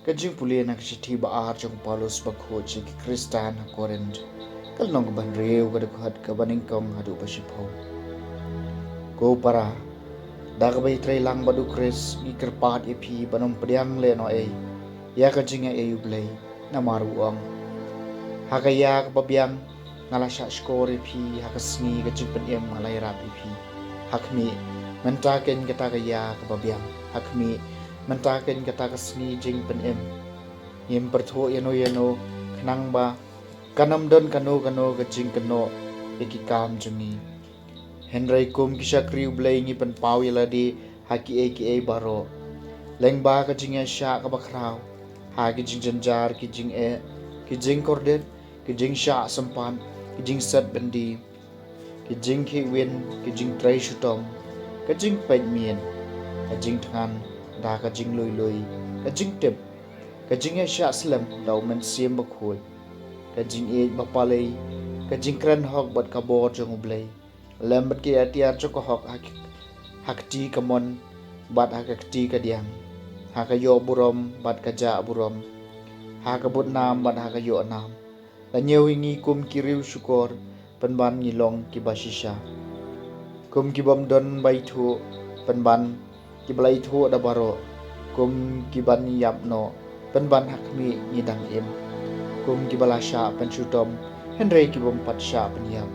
Ka Jingpule na kasithi baar jong Paulus bakho chi Kristan ha Korint kal nong ban reu ka dekhat ka ba Nyngkong hadu ba sipho ko para dagbai trai lang badu Kris gi kerpat epi banom pediang le no ya ka jinga ublei na maruang hakaya ka babiang ngalasha skor epi haka Sngi ka jingpen ngalai rap epi hakmi mentaken kata kaya ka babiang hakmi mentaken kata ka Sngi jing pen yem pertho yano khnang ba kanam don kano ka jing kano eki kam jungi henrai kum kisha kriu blai ngi pen pau yaladi haki baro leng ba ka jing sha ka bakrau ha ki jing janjar ki jing kordet ki jing sha sampan ki jing sat bendi ki jing ki win ki jing trai shutom ka jing pen mien ka jing than da ka jing loi ka jing tep ka jing sha slam dau men siem bakhoi ka jing bapalei ka jing kran hok bat ka bor jong ublei lembat ki atiar chok hok hakti kamon bat hakti ka diang hakayo burom bat ka ja burom hakabut nam bat hakayo nam la nyewi kum kiriu syukor penban ngilong ki basisha kum ki bom don baitu penban ki balai thu da baro kum ki ban yapno penban hakmi ngidang kum ki balasha penchutom henrei ki bom patsha penyam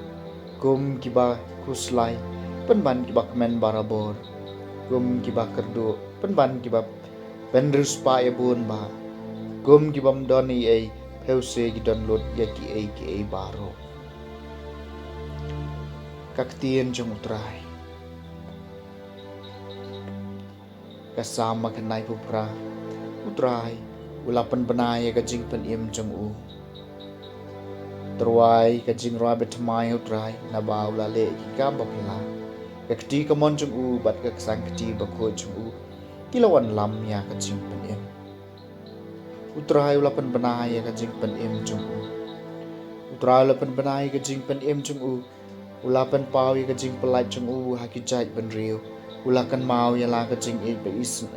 kum ki ba kuslai penban ki ba kemen barabor kum ki ba kerdu penban ki ba benrus pa bun ba kum ki bom doni peuse ki don lot ya ki baro kaktien jong utrai kasama kanai pupra utrai ulapan benai ka jing pen jong u terwai ka jing ra betmai utrai na ba ulale ki ka bakla ka kti ka mon jong u bat ka sang kti ba ko jong u kilawan lam ya ka jing pen utrai ulapan benai ka jing pen jong u utrai ulapan benai ka jing pen jong u ulapan pau ka jing pelai jong u hakijai ben riu ulakan mau ya la ka jing ba isun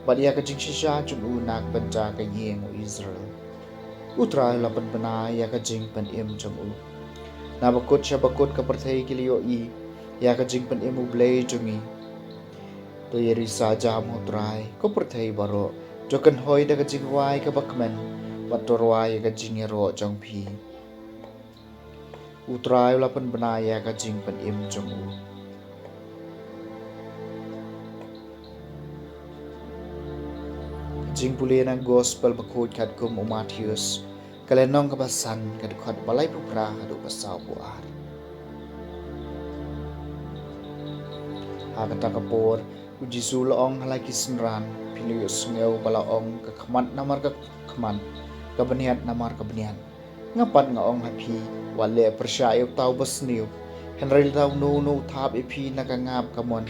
bat ya ka jing shisha jong u nak banja ka yeng u Israel utrai lapan bana ya ka jing pen jong u na bakut ka perthai kilio ya ka jing pen u blei jongi to yeri saja mo utrai ko perthai baro jokan hoi da ka jing wai ka bakmen bat torwai ka jing ro jong phi utrai lapan bana ya ka jing pen jong u Jingpule na gospel bakut kat kum Matthews kalenong kabasan kat khat balai pupra hadu pasau buar ha kata kapor uji sulong halai kisnran piliu smeu balaong ka khamat namar ka khaman ka beniat namar ka beniat ngapat ngaong hapi wale persyayu tau besniu henril tau no thap epi nakangap kamon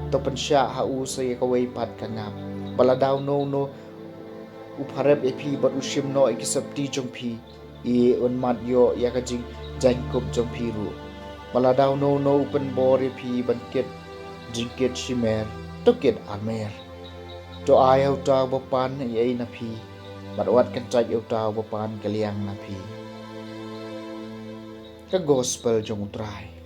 to pensya ha u se ka wei pat kangap baladau no upharep epi bat ushim no ikisapti jong phi unmat yo ya ka jing jangkup jong phi ru baladau no upen bor epi banket jingket shimer toket amer to ayau ta bapan ei na phi batwat kan chai eu ta bapan kaliang na phi ka gospel jong utrai